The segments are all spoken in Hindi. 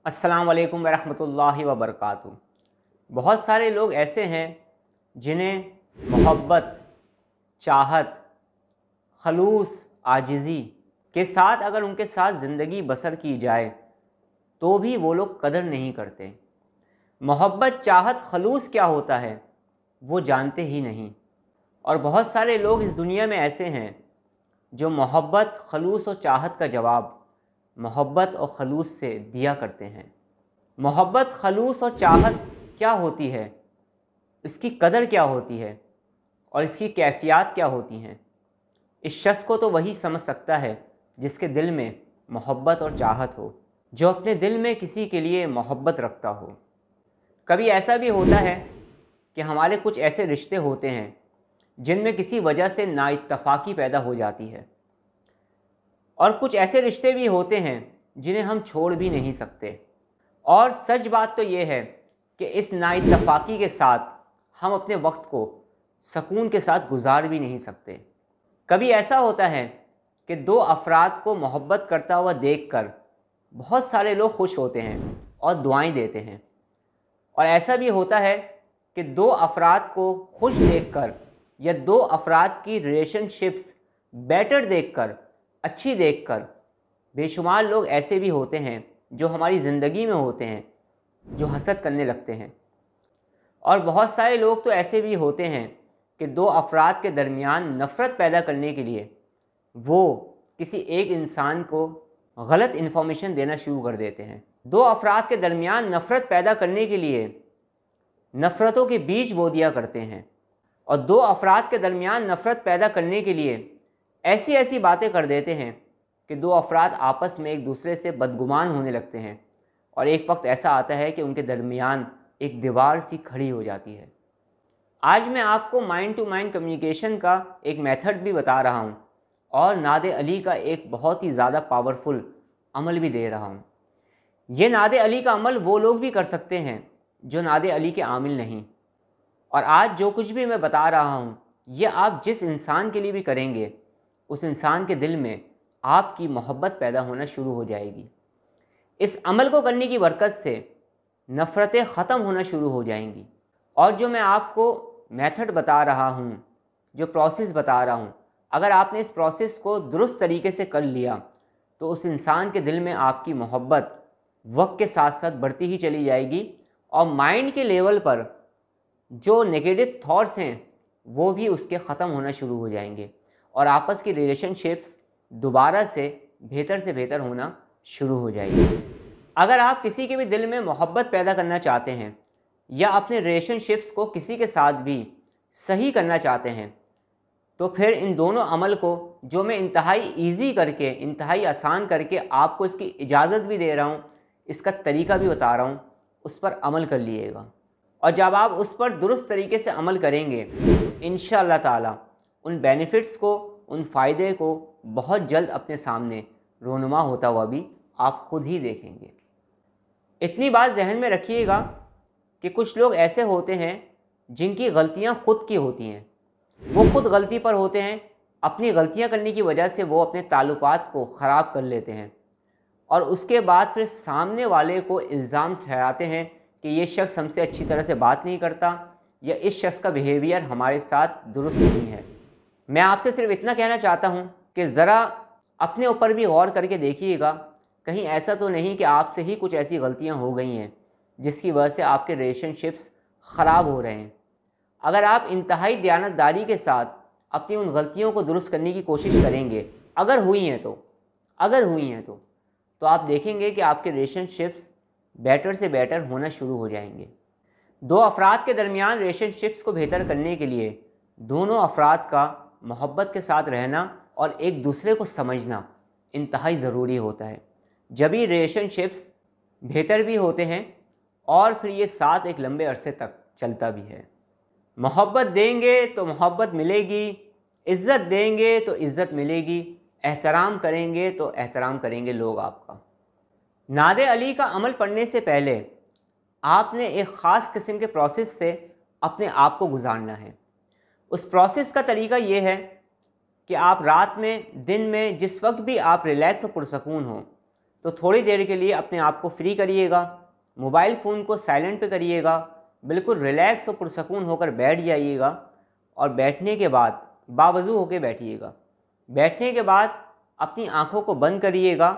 अस्सलाम वालेकुम वरहमतुल्लाहि वबरकातुहू। बहुत सारे लोग ऐसे हैं जिन्हें मोहब्बत, चाहत, खलूस, आजिज़ी के साथ अगर उनके साथ ज़िंदगी बसर की जाए तो भी वो लोग कदर नहीं करते। मोहब्बत, चाहत, खलूस क्या होता है वो जानते ही नहीं। और बहुत सारे लोग इस दुनिया में ऐसे हैं जो मोहब्बत, खलूस और चाहत का जवाब मोहब्बत और खलूस से दिया करते हैं। मोहब्बत, खलूस और चाहत क्या होती है, इसकी कदर क्या होती है और इसकी कैफियत क्या होती हैं, इस शख्स को तो वही समझ सकता है जिसके दिल में मोहब्बत और चाहत हो, जो अपने दिल में किसी के लिए मोहब्बत रखता हो। कभी ऐसा भी होता है कि हमारे कुछ ऐसे रिश्ते होते हैं जिनमें किसी वजह से नाइत्तफाकी पैदा हो जाती है, और कुछ ऐसे रिश्ते भी होते हैं जिन्हें हम छोड़ भी नहीं सकते। और सच बात तो ये है कि इस नाइत्तफाकी के साथ हम अपने वक्त को सुकून के साथ गुजार भी नहीं सकते। कभी ऐसा होता है कि दो अफराद को मोहब्बत करता हुआ देखकर बहुत सारे लोग खुश होते हैं और दुआएं देते हैं, और ऐसा भी होता है कि दो अफराद को खुश देखकर या दो अफराद की रिलेशनशिप्स बेटर देखकर, अच्छी देखकर बेशुमार लोग ऐसे भी होते हैं जो हमारी ज़िंदगी में होते हैं जो हसद करने लगते हैं। और बहुत सारे लोग तो ऐसे भी होते हैं कि दो अफराद के दरमियान नफ़रत पैदा करने के लिए वो किसी एक इंसान को गलत इन्फॉर्मेशन देना शुरू कर देते हैं। दो अफराद के दरमियान नफ़रत पैदा करने के लिए नफ़रतों के बीज बो दिया करते हैं, और दो अफराद के दरमियान नफ़रत पैदा करने के लिए ऐसी ऐसी बातें कर देते हैं कि दो अफराद आपस में एक दूसरे से बदगुमान होने लगते हैं, और एक वक्त ऐसा आता है कि उनके दरमियान एक दीवार सी खड़ी हो जाती है। आज मैं आपको माइंड टू माइंड कम्युनिकेशन का एक मेथड भी बता रहा हूँ और नादे अली का एक बहुत ही ज़्यादा पावरफुल अमल भी दे रहा हूँ। ये नादे अली का अमल वो लोग भी कर सकते हैं जो नादे अली के आमिल नहीं। और आज जो कुछ भी मैं बता रहा हूँ ये आप जिस इंसान के लिए भी करेंगे उस इंसान के दिल में आपकी मोहब्बत पैदा होना शुरू हो जाएगी। इस अमल को करने की बरकत से नफ़रतें ख़त्म होना शुरू हो जाएंगी। और जो मैं आपको मेथड बता रहा हूँ, जो प्रोसेस बता रहा हूँ, अगर आपने इस प्रोसेस को दुरुस्त तरीके से कर लिया तो उस इंसान के दिल में आपकी मोहब्बत वक्त के साथ साथ बढ़ती ही चली जाएगी, और माइंड के लेवल पर जो नेगेटिव थॉट्स हैं वो भी उसके ख़त्म होना शुरू हो जाएंगे, और आपस की रिलेशनशिप्स दोबारा से बेहतर होना शुरू हो जाएगी। अगर आप किसी के भी दिल में मोहब्बत पैदा करना चाहते हैं या अपने रिलेशनशिप्स को किसी के साथ भी सही करना चाहते हैं तो फिर इन दोनों अमल को, जो मैं इंतहाई ईजी करके, इंतहाई आसान करके आपको इसकी इजाज़त भी दे रहा हूँ, इसका तरीका भी बता रहा हूँ, उस पर अमल कर लिएगा। और जब आप उस पर दुरुस्त तरीके से अमल करेंगे तो इंशाअल्लाह ताला उन बेनिफिट्स को, उन फ़ायदे को बहुत जल्द अपने सामने रोनुमा होता हुआ भी आप खुद ही देखेंगे। इतनी बात जहन में रखिएगा कि कुछ लोग ऐसे होते हैं जिनकी गलतियां खुद की होती हैं, वो खुद गलती पर होते हैं, अपनी गलतियां करने की वजह से वो अपने ताल्लुकात को ख़राब कर लेते हैं, और उसके बाद फिर सामने वाले को इल्ज़ाम ठहराते हैं कि ये शख्स हमसे अच्छी तरह से बात नहीं करता या इस शख्स का बिहेवियर हमारे साथ दुरुस्त नहीं है। मैं आपसे सिर्फ इतना कहना चाहता हूँ कि ज़रा अपने ऊपर भी गौर करके देखिएगा, कहीं ऐसा तो नहीं कि आपसे ही कुछ ऐसी गलतियाँ हो गई हैं जिसकी वजह से आपके रिलेशनशिप्स ख़राब हो रहे हैं। अगर आप इंतहाई दयानतदारी के साथ अपनी उन गलतियों को दुरुस्त करने की कोशिश करेंगे, अगर हुई हैं तो आप देखेंगे कि आपके रिलेशनशिप्स बेटर से बेटर होना शुरू हो जाएंगे। दो अफराद के दरमियान रिलेशनशिप्स को बेहतर करने के लिए दोनों अफराद का मोहब्बत के साथ रहना और एक दूसरे को समझना इंतहाई ज़रूरी होता है। जब ही रिलेशनशिप्स बेहतर भी होते हैं और फिर ये साथ एक लंबे अरसे तक चलता भी है। मोहब्बत देंगे तो मोहब्बत मिलेगी, इज़्ज़त देंगे तो इज़्ज़त मिलेगी, एहतराम करेंगे तो एहतराम करेंगे लोग आपका। नादे अली का अमल पढ़ने से पहले आपने एक ख़ास किस्म के प्रोसेस से अपने आप को गुजारना है। उस प्रोसेस का तरीका ये है कि आप रात में, दिन में, जिस वक्त भी आप रिलैक्स और पुरसकून हो, तो थोड़ी देर के लिए अपने आप को फ्री करिएगा, मोबाइल फ़ोन को साइलेंट पे करिएगा, बिल्कुल रिलैक्स और पुरसकून होकर बैठ जाइएगा और बैठने के बाद बावज़ू होकर बैठिएगा। बैठने के बाद अपनी आँखों को बंद करिएगा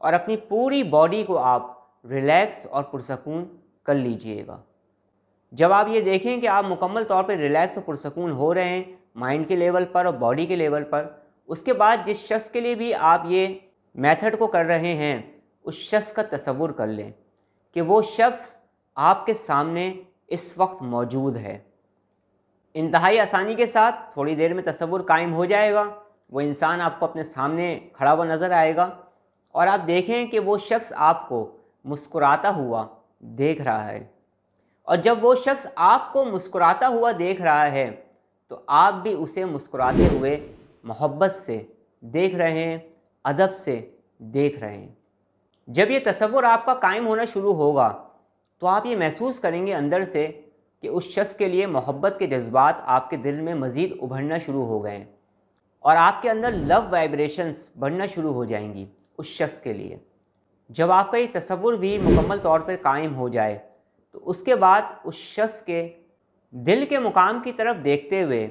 और अपनी पूरी बॉडी को आप रिलैक्स और पुरसकून कर लीजिएगा। जब आप ये देखें कि आप मुकम्मल तौर पर रिलैक्स और पुरसकून हो रहे हैं माइंड के लेवल पर और बॉडी के लेवल पर, उसके बाद जिस शख्स के लिए भी आप ये मेथड को कर रहे हैं उस शख्स का तसव्वुर कर लें कि वो शख्स आपके सामने इस वक्त मौजूद है। इंतहाई आसानी के साथ थोड़ी देर में तसव्वुर कायम हो जाएगा। वो इंसान आपको अपने सामने खड़ा हुआ नज़र आएगा और आप देखें कि वो शख्स आपको मुस्कुराता हुआ देख रहा है। और जब वो शख्स आपको मुस्कुराता हुआ देख रहा है तो आप भी उसे मुस्कुराते हुए मोहब्बत से देख रहे हैं, अदब से देख रहे हैं। जब ये तसव्वुर आपका कायम होना शुरू होगा तो आप ये महसूस करेंगे अंदर से कि उस शख्स के लिए मोहब्बत के जज्बात आपके दिल में मज़ीद उभरना शुरू हो गए हैं और आपके अंदर लव वाइब्रेशंस बढ़ना शुरू हो जाएंगी उस शख्स के लिए। जब आपका ये तसव्वुर भी मुकम्मल तौर पर कायम हो जाए तो उसके बाद उस शख्स के दिल के मुकाम की तरफ देखते हुए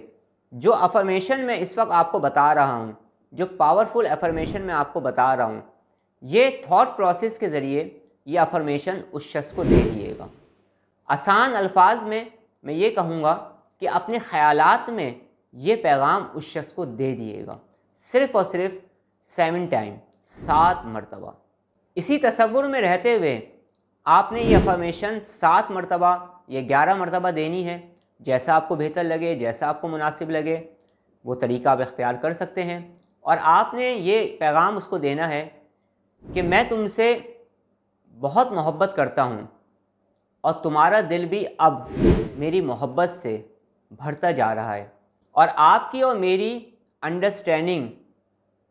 जो अफर्मेशन मैं इस वक्त आपको बता रहा हूँ, जो पावरफुल अफर्मेशन मैं आपको बता रहा हूँ, ये थॉट प्रोसेस के ज़रिए ये अफर्मेशन उस शख्स को दे दिएगा। आसान अल्फाज में मैं ये कहूँगा कि अपने ख़यालात में ये पैगाम उस शख्स को दे दिएगा, सिर्फ़ और सिर्फ 7 टाइम, 7 मरतबा। इसी तसव्वुर में रहते हुए आपने ये अफर्मेशन 7 मरतबा या 11 मरतबा देनी है। जैसा आपको बेहतर लगे, जैसा आपको मुनासिब लगे, वो तरीका आप इख्तियार कर सकते हैं। और आपने ये पैगाम उसको देना है कि मैं तुमसे बहुत मोहब्बत करता हूँ और तुम्हारा दिल भी अब मेरी मोहब्बत से भरता जा रहा है और आपकी और मेरी अंडरस्टैंडिंग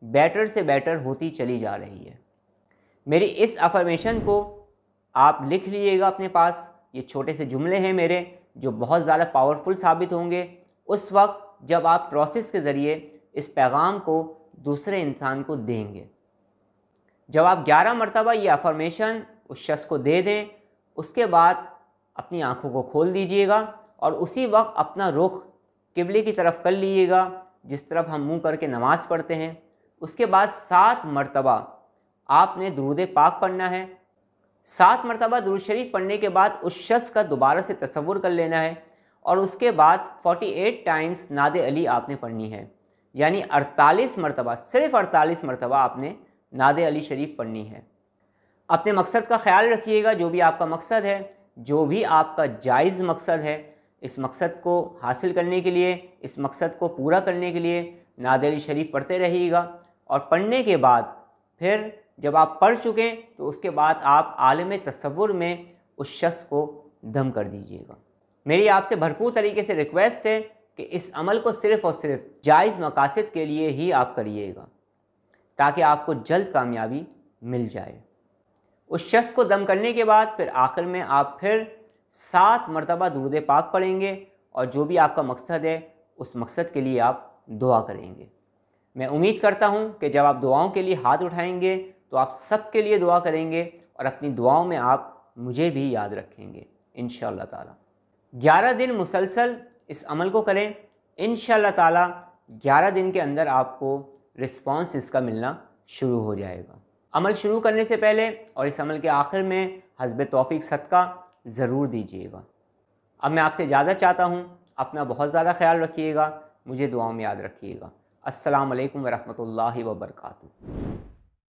बेटर से बेटर होती चली जा रही है। मेरी इस अफर्मेशन को आप लिख लीजिएगा अपने पास। ये छोटे से जुमले हैं मेरे जो बहुत ज़्यादा पावरफुल साबित होंगे उस वक्त जब आप प्रोसेस के ज़रिए इस पैगाम को दूसरे इंसान को देंगे। जब आप 11 मरतबा ये अफर्मेशन उस शख्स को दे दें, उसके बाद अपनी आँखों को खोल दीजिएगा और उसी वक्त अपना रुख किबले की तरफ कर लीजिएगा जिस तरफ हम मुँह करके नमाज़ पढ़ते हैं। उसके बाद 7 मरतबा आपने दुरूद पाक पढ़ना है। 7 मरतबा दुरूद शरीफ पढ़ने के बाद उस शख्स का दोबारा से तसव्वुर कर लेना है और उसके बाद 48 टाइम्स नादे अली आपने पढ़नी है, यानी 48 मरतबा, सिर्फ 48 मरतबा आपने नादे अली शरीफ पढ़नी है। अपने मकसद का ख्याल रखिएगा, जो भी आपका मकसद है, जो भी आपका जायज़ मकसद है, इस मकसद को हासिल करने के लिए, इस मकसद को पूरा करने के लिए नादे अली शरीफ पढ़ते रहिएगा। और पढ़ने के बाद फिर जब आप पढ़ चुकें तो उसके बाद आप आलम तसव्वुर में उस शख्स को दम कर दीजिएगा। मेरी आपसे भरपूर तरीके से रिक्वेस्ट है कि इस अमल को सिर्फ़ और सिर्फ जायज़ मकासद के लिए ही आप करिएगा ताकि आपको जल्द कामयाबी मिल जाए। उस शख्स को दम करने के बाद फिर आखिर में आप फिर 7 मरतबा दुरूद पाक पढ़ेंगे और जो भी आपका मकसद है उस मकसद के लिए आप दुआ करेंगे। मैं उम्मीद करता हूँ कि जब आप दुआओं के लिए हाथ उठाएंगे तो आप सबके लिए दुआ करेंगे और अपनी दुआओं में आप मुझे भी याद रखेंगे इंशाअल्लाह ताला। 11 दिन मुसलसल इस अमल को करें, इंशाअल्लाह ताला 11 दिन के अंदर आपको रिस्पांस इसका मिलना शुरू हो जाएगा। अमल शुरू करने से पहले और इस अमल के आखिर में हस्ब तौफीक सदका ज़रूर दीजिएगा। अब मैं आपसे इजाज़त चाहता हूँ। अपना बहुत ज़्यादा ख्याल रखिएगा, मुझे दुआओं में याद रखिएगा। अस्सलाम वालेकुम व रहमतुल्लाहि व बरकातुहू।